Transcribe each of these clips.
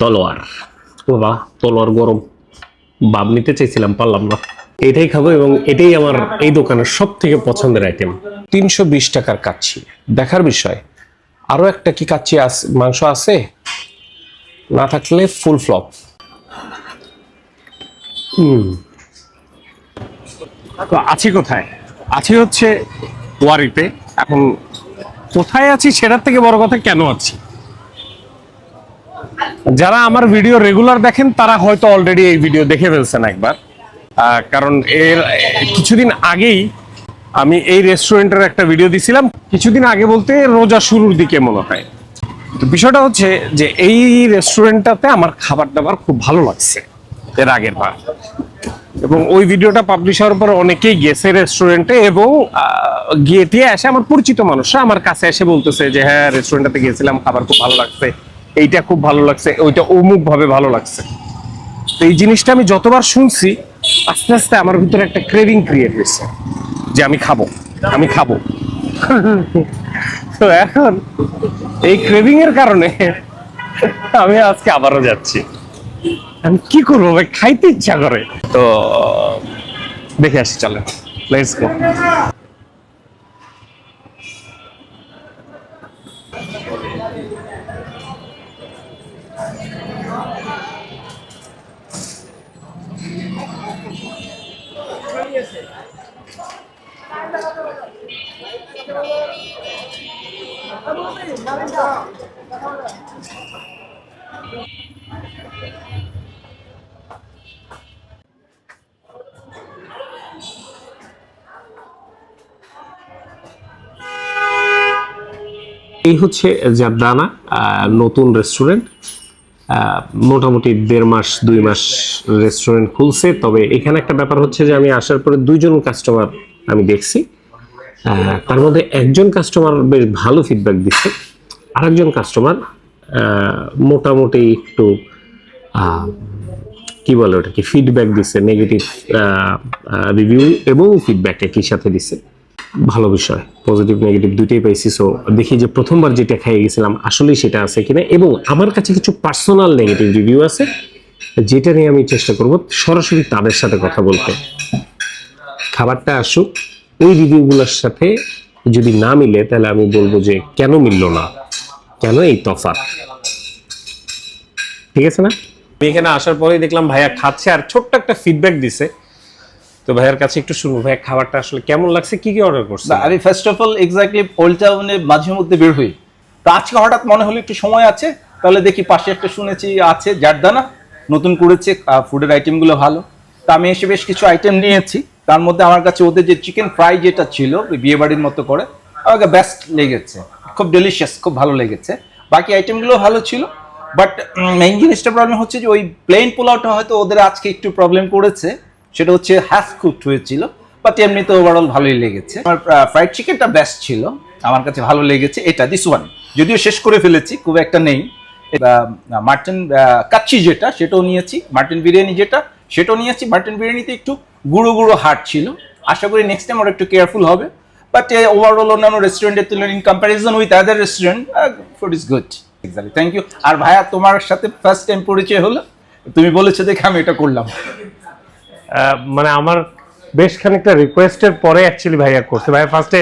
তলোয়ার। বাবা তলোয়ার গরম, ভাব নিতে চাইছিলাম পারলাম না। এটাই খাবো এবং এটাই আমার এই দোকানের সব থেকে পছন্দের আইটেম। 320 টাকার কাচ্চি, দেখার বিষয়। আরো একটা কি কাচ্চি মাংস আছে, না থাকলে ফুল ফ্লপ। তো আছি কোথায়? আছি হচ্ছে ওয়ারিতে। এখন কোথায় আছি সেটার থেকে বড় কথা কেন আছি। যারা আমার ভিডিও রেগুলার দেখেন তারা হয়তো অলরেডি এই ভিডিও দেখে ফেলছেন একবার, কারণ এর কিছুদিন আগেই আমি এই রেস্টুরেন্টের একটা ভিডিও দিছিলাম। কিছুদিন আগে বলতে রোজা শুরুর দিকে মনে হয়। তো বিষয়টা হচ্ছে যে এই রেস্টুরেন্টটাতে আমার খাবার দাবার খুব ভালো লাগছে এর আগের বার, এবং ওই ভিডিওটা পাবলিশ হওয়ার পর অনেকেই গেছে রেস্টুরেন্টে এবং গিয়ে টিয়ে এসে আমার পরিচিত মানুষরা আমার কাছে এসে বলতেছে যে হ্যাঁ রেস্টুরেন্টটাতে গিয়েছিলাম, খাবার খুব ভালো লাগছে, এইটা খুব ভালো লাগছে, ওইটা অমুক ভাবে ভালো লাগছে। তো এই জিনিসটা আমি যতবার শুনছি আস্তে আস্তে আমার ভিতরে একটা ক্রেভিং ক্রিয়েট হয়েছে যে আমি খাবো, আমি খাবো। তো এখন এই ক্রেভিং এর কারণে আমি আজকে আবারও যাচ্ছি। আমি কি করবো ভাই, খাইতে ইচ্ছা করে। তো দেখে আসি, চলে লেটস গো। এই হচ্ছে জারদানা, নতুন রেস্টুরেন্ট। মোটামুটি 1.5 মাস 2 মাস রেস্টুরেন্ট খুলছে। তবে এখানে একটা ব্যাপার হচ্ছে যে আমি আসার পরে 2জন কাস্টমার আমি দেখছি, তার মধ্যে একজন কাস্টমার বেশ ভালো ফিডব্যাক দিচ্ছে, আরেকজন কাস্টমার মোটামুটি একটু কি বলে ওটাকে ফিডব্যাক দিচ্ছে, নেগেটিভ রিভিউ এবং ফিডব্যাক একই সাথে দিচ্ছে। ভালো বিষয়, পজিটিভ নেগেটিভ দুইটাই পাইছি। সো দেখি যে প্রথমবার যেটা খেয়ে গেছিলাম আসলেই সেটা আছে কিনা, এবং আমার কাছে কিছু পার্সোনাল নেগেটিভ রিভিউ আছে যেটা নিয়ে আমি চেষ্টা করব সরাসরি তাদের সাথে কথা বলতে। খাবারটা আসুক, ওই রিভিউগুলোর সাথে যদি না মিলে তাহলে আমি বলবো যে কেন মিলল না, কেন এই তফাৎ। ঠিক আছে না? আমি এখানে আসার পরেই দেখলাম ভাইয়া খাচ্ছে আর ছোট্ট একটা ফিডব্যাক দিছে। তো ভাইয়ার কাছে একটু শুনবো, ভাইয়া খাবারটা আসলে কেমন লাগছে, কি কি অর্ডার করছে। আমি first of all exactly old টাউনে মাঝে মধ্যে বের হই, তো আজকে হঠাৎ মনে হলো একটু সময় আছে, তাহলে দেখি পাশে একটা শুনেছি আছে জারদানা নতুন করেছে, ফুডের আইটেমগুলো ভালো। তা আমি এসে বেশ কিছু আইটেম নিয়েছি। তার মধ্যে আমার কাছে ওদের যে চিকেন ফ্রাই যেটা ছিল বিয়ে বাড়ির মতো করে, আমাকে বেস্ট লেগেছে, খুব ডেলিশিয়াস, খুব ভালো লেগেছে। বাকি আইটেমগুলো ভালো ছিল, বাট মেইন জিনিসটা প্রবলেম হচ্ছে যে ওই প্লেন পোলাওটা হয়তো ওদের আজকে একটু প্রবলেম করেছে, সেটা হচ্ছে হাফ কুকড হয়েছিল। বাট এমনিতে ওভারঅল ভালোই লেগেছে। আমার ফ্রাইড চিকেনটা বেস্ট ছিল, আমার কাছে ভালো লেগেছে। এটা দিস ওয়ান যদিও শেষ করে ফেলেছি, খুব একটা নেই। মাটন কাচ্চি যেটা সেটাও নিয়েছি, মাটন বিরিয়ানি যেটা সেটাও নিয়েছি। মাটন বিরিয়ানিতে একটু গুঁড়ো গুঁড়ো হার্ট ছিল, আশা করি নেক্সট টাইম ওরা একটু কেয়ারফুল হবে। বাট ওভারঅল অন্যান্য রেস্টুরেন্টের তুলনায় in comparison with other restaurant food is good. Exactly, thank you. আর ভাইয়া তোমার সাথে ফার্স্ট টাইম পরিচয় হলো, তুমি বলেছো দেখে আমি এটা করলাম। মানে আমার বেশ খানিকটা রিকোয়েস্টের পরে অ্যাকচুয়ালি ভাইয়া করছে। ভাইয়া ফার্স্টে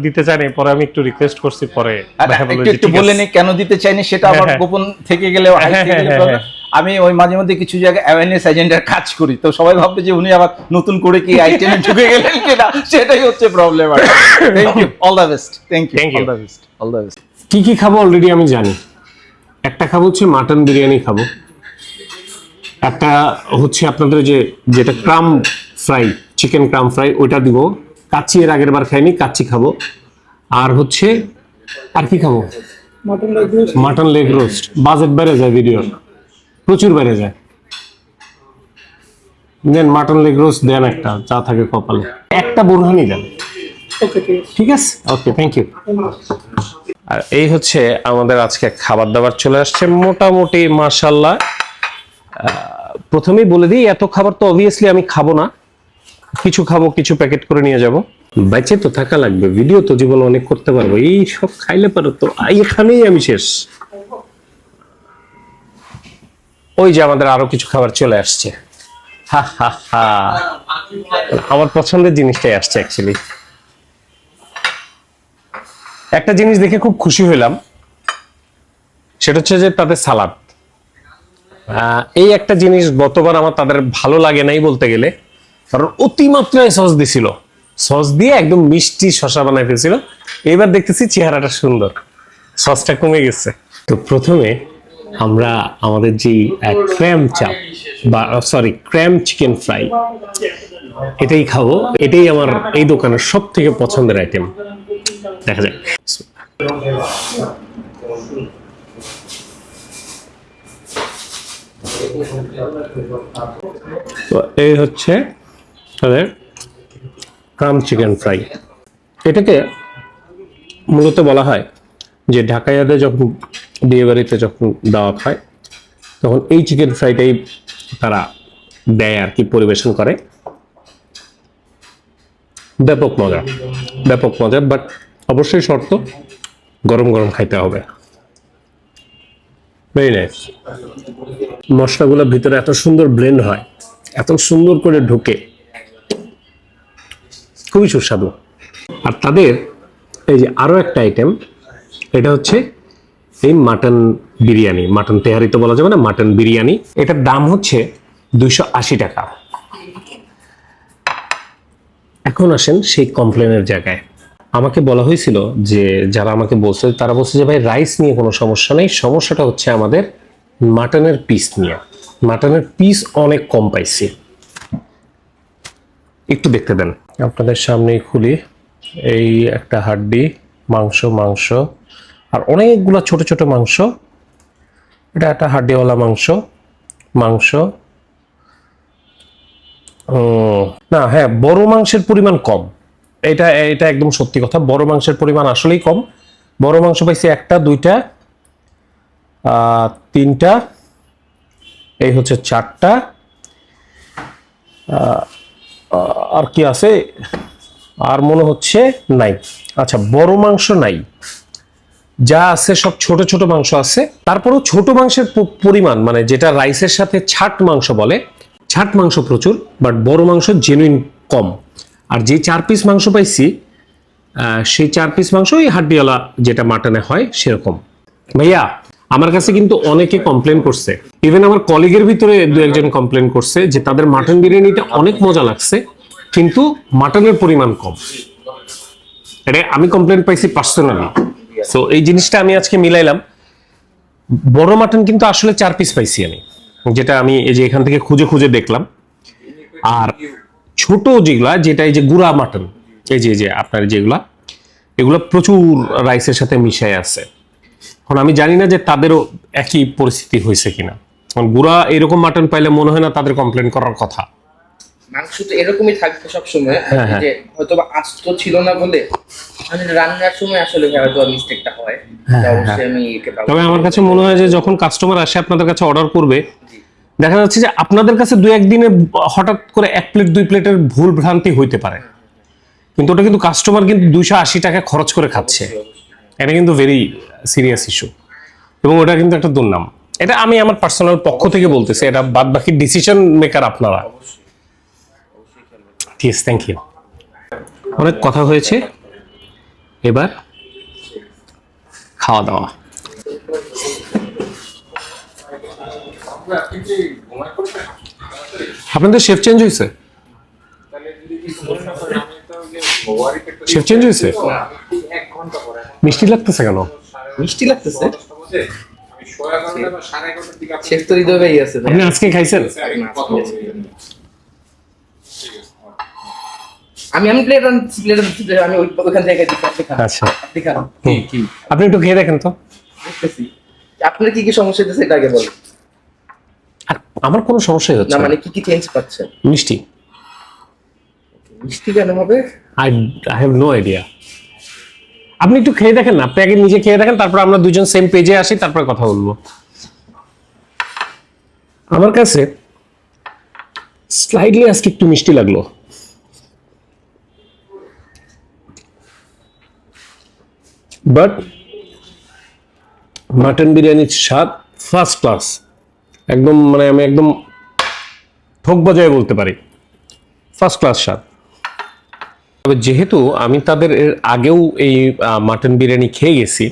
দিতে চাইনি, পরে আমি একটু রিকোয়েস্ট করছি, পরে একটু বলে নি কেন দিতে চাইনি সেটা আমার গোপন থেকে গেলে আমি ওই মাঝে মধ্যে কিছু জায়গায় অ্যাওয়ারনেস এজেন্ডার কাজ করি, তো সবাই ভাববে যে উনি আবার নতুন করে কি আইটেমে ঢুকে গেলেন কিনা, সেটাই হচ্ছে problem. Thank you, all the best. Thank you, all the best, all the best. কি কি খাবো অলরেডি আমি জানি। একটা খাবো হচ্ছে মাটন বিরিয়ানি খাবো, একটা হচ্ছে আপনাদের যেটা ক্রাম ফ্রাই, চিকেন ক্রাম ফ্রাই, ওইটা দিব। কাচ্চি এর আগের বার খাইনি, কাচ্চি খাবো। আর হচ্ছে আর কি খাবো, মাটন লেগ রোস্ট। বাজেট বেড়ে যায় ভিডিওর, প্রচুর বেড়ে যায়। দেন মাটন লেগ রোস্ট দেন, একটা যা থাকে কপালে, একটা বোরহানি দেন। ঠিক আছে, ওকে, থ্যাংক ইউ। আর এই হচ্ছে আমাদের আজকে খাবার দাবার চলে আসছে মোটামুটি মাশাআল্লাহ। প্রথমেই বলে দিই, এত খাবার তো অবভিয়াসলি আমি খাবো না, কিছু খাবো, কিছু প্যাকেট করে নিয়ে যাব। বেঁচে তো থাকা লাগবে, ভিডিও তো জীবনে অনেক করতে পারবো। এই সব খাইলে পারো তো এখানেই আমি শেষ। ওই যে আমাদের আরো কিছু খাবার চলে আসছে। হা হা হা, আমার পছন্দের জিনিসটাই আসছে অ্যাকচুয়ালি। একটা জিনিস দেখে খুব খুশি হইলাম, সেটা হচ্ছে যে তাদের সালাদ। এই একটা জিনিস গতবার আমার তাদের ভালো লাগে নাই বলতে গেলে, কারণ অতিমাত্রায় সস দিছিল, সস দিয়ে একদম মিষ্টি শসা বানাই ফেলছিল। এবার দেখতেছি চেহারাটা সুন্দর, সসটা কমে গেছে। তো প্রথমে আমরা আমাদের যে ক্র্যাম চাপ বা সরি ক্র্যাম চিকেন ফ্রাই এটাই খাবো। এটাই আমার এই দোকানের সব থেকে পছন্দের আইটেম। দেখা যাক। তো এই হচ্ছে তাদের ক্রাম চিকেন ফ্রাই। এটাকে মূলত বলা হয় যে ঢাকাইয়াদের যখন বিয়ে বাড়িতে যখন দাওয়াত হয় তখন এই চিকেন ফ্রাইটাই তারা দেয় আর কি, পরিবেশন করে। ব্যাপক মজা, ব্যাপক মজা, বাট অবশ্যই শর্ত গরম গরম খাইতে হবে। Very nice. মশলাগুলো ভিতরে এত সুন্দর ব্লেন্ড হয়, এত সুন্দর করে ঢুকে, খুবই সুস্বাদু। আর তাদের এই যে আরো একটা আইটেম, এটা হচ্ছে এই মাটন বিরিয়ানি, মাটন তেহারি তো বলা যাবে না, মাটন বিরিয়ানি। এটার দাম হচ্ছে 280 টাকা। এখন আসেন সেই কমপ্লেনের জায়গায়। আমাকে বলা হয়েছিল যে, যারা আমাকে বলছে তারা বলছে যে ভাই রাইস নিয়ে কোনো সমস্যা নেই, সমস্যাটা হচ্ছে আমাদের মাটনের পিস নিয়ে। মাটনের পিস অনেক কম পাইছি। একটু দেখতে দেন, আপনাদের সামনেই খুলি। এই একটা হাড্ডি, মাংস মাংস আর অনেকগুলো ছোট ছোট মাংস। এটা একটা হাড্ডিওয়ালা মাংস। মাংস না, হ্যাঁ, বড় মাংসের পরিমাণ কম। এটা এটা একদম সত্যি কথা, বড় মাংসের পরিমাণ আসলেই কম। বড় মাংস পাইছি একটা, দুইটা, তিনটা, এই হচ্ছে চারটা। আর কি আছে আর মনে হচ্ছে নাই। আচ্ছা, বড় মাংস নাই, যা আছে সব ছোট ছোট মাংস আছে। তারপরেও ছোট মাংসের পরিমাণ, মানে যেটা রাইসের সাথে ছাট মাংস বলে, ছাট মাংস প্রচুর, বাট বড় মাংস জেনুইন কম। আর যে 4 পিস মাংস পাইছি, সেই 4 পিস মাংস ওই হাড্ডিওয়ালা যেটা মাটনে হয় সেরকম। ভাইয়া, আমার কাছে কিন্তু অনেকে কমপ্লেন করছে, ইভেন আমার কলিগের ভিতরে 2-1 জন কমপ্লেন করছে যে তাদের মাটন বিরিয়ানিটা অনেক মজা লাগছে, কিন্তু মাটনের পরিমাণ কম। এটা আমি কমপ্লেন পাইছি পার্সোনালি। সো এই জিনিসটা আমি আজকে মিলাইলাম। বড় মাটন কিন্তু আসলে 4 পিস পাইছি আমি, যেটা আমি এই যে এখান থেকে খুঁজে খুঁজে দেখলাম। আর ছোট যেগুলা, যেটা এই যে গুড়া মাটন, এই যে আপনার যেগুলা, এগুলো প্রচুর রাইসের সাথে মিশাই আছে। এখন আমি জানি না যে তাদেরও একই পরিস্থিতি হয়েছে কিনা। কারণ গুড়া এরকম মাটন পাইলে মনে হয় না তাদের কমপ্লেন করার কথা। মাংস তো এরকমই থাকবে সবসময়, যে হয়তো বা আস্ত ছিল না বলে মানে রান্নার সময় আসলে হয়তো মিস্টেকটা হয়। অবশ্যই আমি তবে আমার কাছে মনে হয় যে যখন কাস্টমার আসে আপনাদের কাছে অর্ডার করবে, দেখা যাচ্ছে যে আপনাদের কাছে 2-1 দিনে হঠাৎ করে 1 প্লেট 2 প্লেটের ভুল ভ্রান্তি হইতে পারে, কিন্তু ওটা কিন্তু কাস্টমার কিন্তু 280 টাকা খরচ করে খাচ্ছে। এটা কিন্তু ভেরি সিরিয়াস ইস্যু, এবং ওটা কিন্তু একটা দুর্নাম। এটা আমি আমার পার্সোনাল পক্ষ থেকে বলতেছি, এটা বাদ বাকি ডিসিশন মেকার আপনারা। ঠিক, থ্যাংক ইউ। অনেক কথা হয়েছে, এবার খাওয়া দাওয়া। আপনাদের শেফ চেঞ্জ হয়েছে? শেফ চেঞ্জ হয়েছে? মিষ্টি লাগতেছে কেন? মিষ্টি লাগতেছে, শেফ তো হৃদয় ভাই আছে। আপনি আজকে খাইছেন? আমি প্লেট আমি ওইখান থেকে আচ্ছা, দেখান। আপনি একটু খেয়ে দেখেন তো। আপনার কি কি সমস্যা হচ্ছে সেটা আগে বলেন। আমার কোনো সমস্যাই হচ্ছে না, না। মানে কি কি চেঞ্জ পাচ্ছেন? মিষ্টি। মিষ্টি কেন হবে? I have no idea. আপনি একটু খেয়ে দেখেন না, আপনি আগে নিজে খেয়ে দেখেন, তারপর আমরা দুজন সেম পেজে আসি, তারপরে কথা বলবো। আমার কাছে স্লাইডলি আজকে একটু মিষ্টি লাগলো, বাট মাটন বিরিয়ানির স্বাদ ফার্স্ট ক্লাস। একদম মানে আমি একদম ঠোক বাজায় বলতে পারি ফার্স্ট ক্লাস স্বাদ। তবে যেহেতু আমি তাদের এর আগেও এই মাটন বিরিয়ানি খেয়ে গেছি,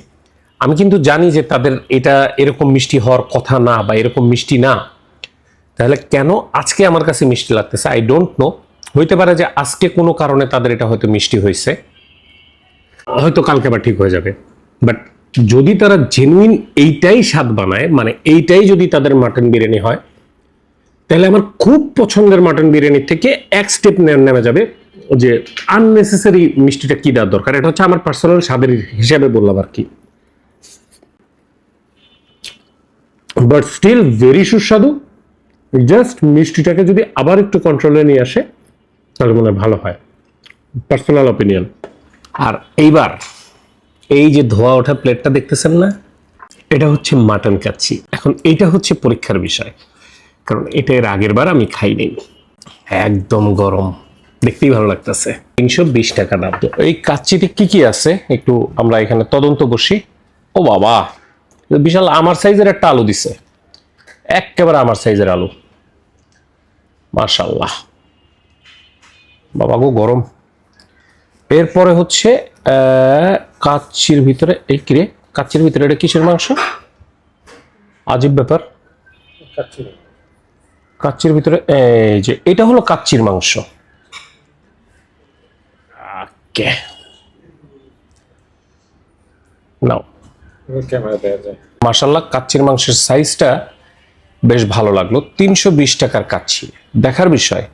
আমি কিন্তু জানি যে তাদের এটা এরকম মিষ্টি হওয়ার কথা না বা এরকম মিষ্টি না, তাহলে কেন আজকে আমার কাছে মিষ্টি লাগতেছে আই ডোন্ট নো। হইতে পারে যে আজকে কোনো কারণে তাদের এটা হয়তো মিষ্টি হয়েছে, হয়তো কালকে আবার ঠিক হয়ে যাবে। বাট যদি তারা জেনুইন এইটাই স্বাদ বানায়, মানে এইটাই যদি তাদের মাটন বিরিয়ানি হয়, তাহলে আমার খুব পছন্দের মাটন বিরিয়ানি থেকে এক স্টেপ নেমে যাবে যে আননেসেসারি মিষ্টিটা কি দেওয়ার দরকার। এটা হচ্ছে আমার পার্সোনাল স্বাদের হিসাবে বললাম আর কি, বাট স্টিল ভেরি সুস্বাদু। জাস্ট মিষ্টিটাকে যদি আবার একটু কন্ট্রোলে নিয়ে আসে তাহলে মনে হয় ভালো হয়, পার্সোনাল অপিনিয়ন। আর এইবার এই যে ধোয়া ওঠা প্লেটটা দেখতেছেন না, এটা হচ্ছে মাটন কাচ্চি। এখন এইটা হচ্ছে পরীক্ষার বিষয়, কারণ এটা এর আগের বার আমি খাইনি। একদম গরম, দেখতেই ভালো লাগতেছে। 320 টাকা দাম। তো এই কাচ্চিতে কি কি আছে একটু আমরা এখানে তদন্ত বসি। ও বাবা, বিশাল আমার সাইজের একটা আলু দিছে, একেবারে আমার সাইজের আলু, মাশাআল্লাহ। বাবা গো গরম। এরপরে হচ্ছে কাচ্চির ভিতরে, এই কিরে কাচ্চির ভিতরে এটা কিসের মাংস? আজীব ব্যাপার। কাচ্চির ভিতরে এই যে এটা হলো কাচ্চির মাংস। ওকে নাও, মাশাআল্লাহ কাচ্চির মাংসের সাইজটা বেশ ভালো লাগলো। 320 টাকার কাচ্চি। দেখার বিষয়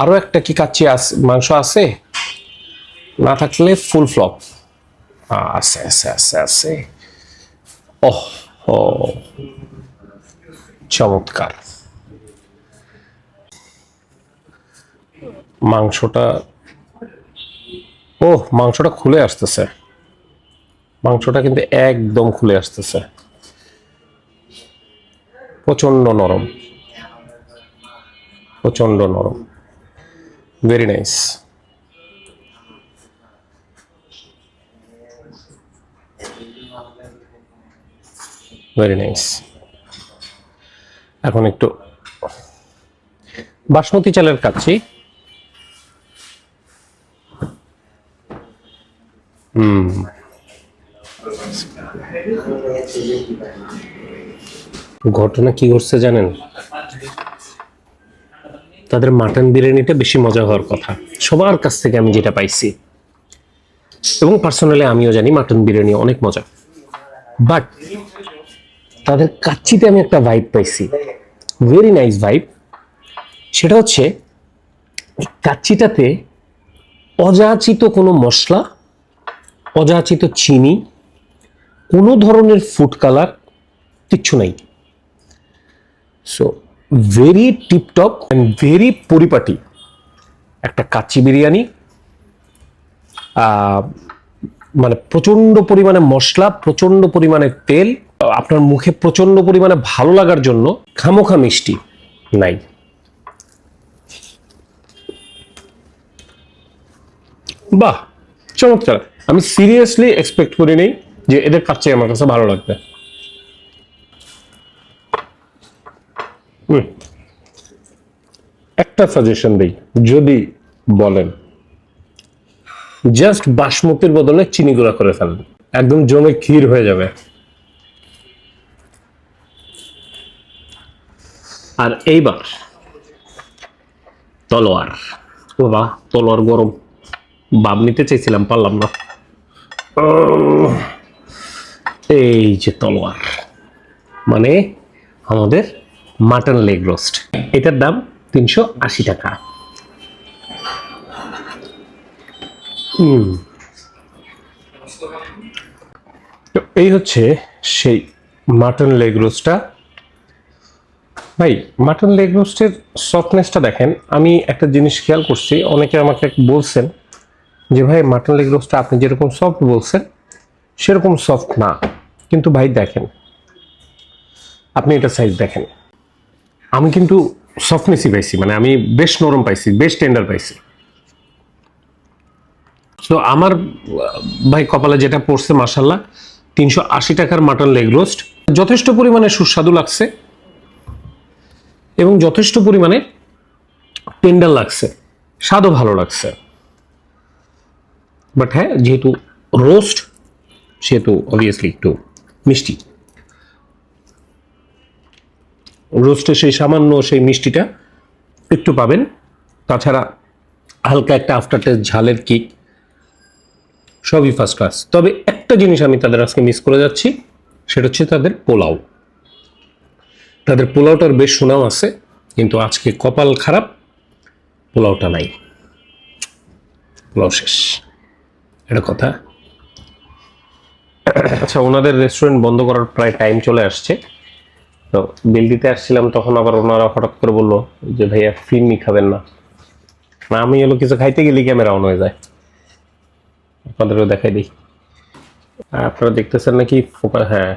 আরো একটা কি কাচ্চি মাংস আছে, না থাকলে ফুল ফ্লপ আছে আছে আছে আছে। ওহ ও চমৎকার। মাংসটা, ওহ মাংসটা খুলে আসতেছে, মাংসটা কিন্তু একদম খুলে আসতেছে, প্রচন্ড নরম, প্রচন্ড নরম, ভেরি নাইস। Very nice. এখন একটু বাসমতি চালের কাচ্চি। ঘটনা কি ঘটছে জানেন? তাদের মাটন বিরিয়ানিটা বেশি মজা হওয়ার কথা সবার কাছ থেকে আমি যেটা পাইছি, এবং পার্সোনালি আমিও জানি মাটন বিরিয়ানি অনেক মজা, বাট তাদের কাচ্চিতে আমি একটা ভাইব পাইছি, ভেরি নাইস ভাইব। সেটা হচ্ছে কাচ্চিটাতে অযাচিত কোনো মশলা, অযাচিত চিনি, কোনো ধরনের ফুড কালার কিচ্ছু নাই। So very tiptop and very পরিপাটি একটা কাচ্চি বিরিয়ানি। মানে প্রচন্ড পরিমাণে মশলা, প্রচন্ড পরিমাণে তেল, আপনার মুখে প্রচন্ড পরিমাণে ভালো লাগার জন্য খামোখা মিষ্টি নাই। বাহ চমৎকার। আমি সিরিয়াসলি এক্সপেক্ট করি নাই যে এদের কাচ্চি আমার কাছে ভালো লাগবে। একটা সাজেশন দিই, যদি বলেন জাস্ট বাসমতির বদলে চিনি গুঁড়া করে ফেলেন, একদম জমে ক্ষীর হয়ে যাবে। আর এইবার তলোয়ার, বাবা তলোয়ার গরম, বাব নিতে চাইছিলাম পারলাম না। এই যে তলোয়ার, মানে আমাদের মাটন লেগ রোস্ট, এটার দাম 380 টাকা। তো এই হচ্ছে সেই মাটন লেগ রোস্টটা। ভাই মাটন লেগ রোস্টের সফটনেসটা দেখেন। আমি একটা জিনিস খেয়াল করছি, অনেকে আমাকে বলছেন যে ভাই মাটন লেগ রোস্টটা আপনি যেরকম সফট বলছেন সেরকম সফট না, কিন্তু ভাই দেখেন আপনি এটা সাইজ দেখেন, আমি কিন্তু সফটনেসই পাইছি, মানে আমি বেশ নরম পাইছি, বেশ টেন্ডার পাইছি। তো আমার ভাই কপালে যেটা পড়ছে মাশাআল্লাহ 380 টাকার মাটন লেগ রোস্ট যথেষ্ট পরিমাণে সুস্বাদু লাগছে। এবং যথেষ্ট পরিমাণে টেন্ডার লাগছে, স্বাদও ভালো লাগছে। বাট হ্যাঁ, যেহেতু রোস্ট সেহেতু অবভিয়াসলি একটু মিষ্টি, রোস্টে সেই সামান্য সেই মিষ্টিটা একটু পাবেন। তাছাড়া হালকা একটা আফটার টেস্ট, ঝালের কিক, সবই ফার্স্ট ক্লাস। তবে একটা জিনিস আমি তাদের আজকে মিস করে যাচ্ছি, সেটা হচ্ছে তাদের পোলাও। তাদের পোলাওটার বেশ সুনাম আছে, কিন্তু আজকে কপাল খারাপ, পোলাওটা নাই, পোলাও শেষ, এটা কথা। আচ্ছা, ওনাদের রেস্টুরেন্ট বন্ধ করার প্রায় টাইম চলে আসছে। তো বিল দিতে আসছিলাম, তখন আবার ওনারা হঠাৎ করে বললো যে ভাইয়া ফিরনি খাবেন না। আমি এলো কিছু খাইতে গেলে ক্যামেরা অন হয়ে যায়, আপনাদেরও দেখাই দিই। আপনারা দেখতেছেন নাকি? হ্যাঁ,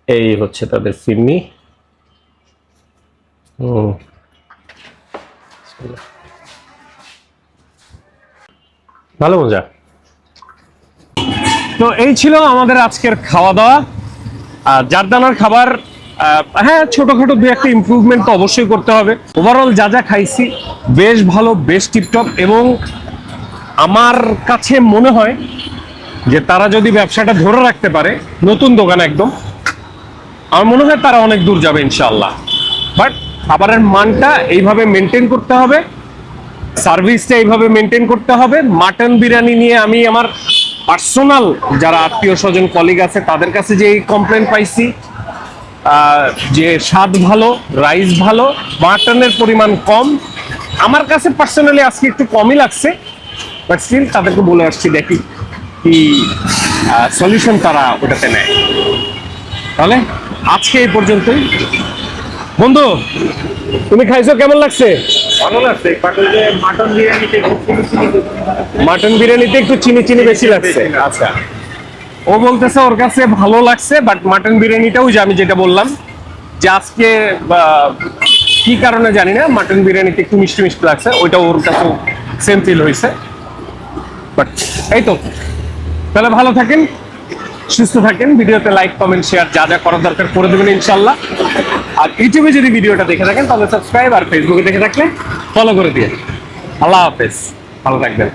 এই হচ্ছে তাদের ফিরনি। ভালো মজা। তো এই ছিল আমাদের আজকের খাওয়া দাওয়া। জারদানার খাবার, হ্যাঁ, ছোটখাটো দু একটা ইমপ্রুভমেন্ট তো অবশ্যই করতে হবে। ওভারঅল যা যা খাইছি বেশ ভালো, বেশ টিপটপ। এবং আমার কাছে মনে হয় যে তারা যদি ব্যবসাটা ধরে রাখতে পারে, নতুন দোকান একদম, আমার মনে হয় তারা অনেক দূর যাবে ইনশাআল্লাহ। বাট খাবারের মানটা এইভাবে মেনটেন করতে হবে, সার্ভিসটা এইভাবে মেনটেন করতে হবে। মাটন বিরিয়ানি নিয়ে আমি আমার পার্সোনাল যারা আত্মীয় স্বজন কলিগ আছে তাদের কাছে যে কমপ্লেন পাইছি, যে স্বাদ ভালো, রাইস ভালো, মাটনের পরিমাণ কম। আমার কাছে পার্সোনালি আজকে একটু কমই লাগছে, বাট স্টিল তাদেরকে বলে আসছি, দেখি কি সলিউশন তারা ওটাতে নেয়। তাহলে আজকে এই পর্যন্তই। বন্ধু, তুমি খাইছো, কেমন লাগছে? ভালো লাগছে। মাটন বিরিয়ানিতে একটু চিনি চিনি বেশি লাগছে। আচ্ছা, ও বলতেছে ওর কাছে ভালো লাগছে, বাট মাটন বিরিয়ানিটাও যে আমি যেটা বললাম যে আজকে কি কারণে জানি না, মাটন বিরিয়ানিতে একটু মিষ্টি মিষ্টি লাগছে, ওইটা ওর কাছে সেম ফিল হয়েছে। বাট এই তো, তাহলে ভালো থাকেন, সুস্থ থাকেন। ভিডিওতে লাইক, কমেন্ট, শেয়ার যা যা করার দরকার করে দেবেন ইনশাল্লাহ। আর ইউটিউবে যদি ভিডিওটা দেখে থাকেন তাহলে সাবস্ক্রাইব, আর ফেসবুকে দেখে থাকলে ফলো করে দিয়ে। আল্লাহ হাফেজ, ভালো থাকবেন।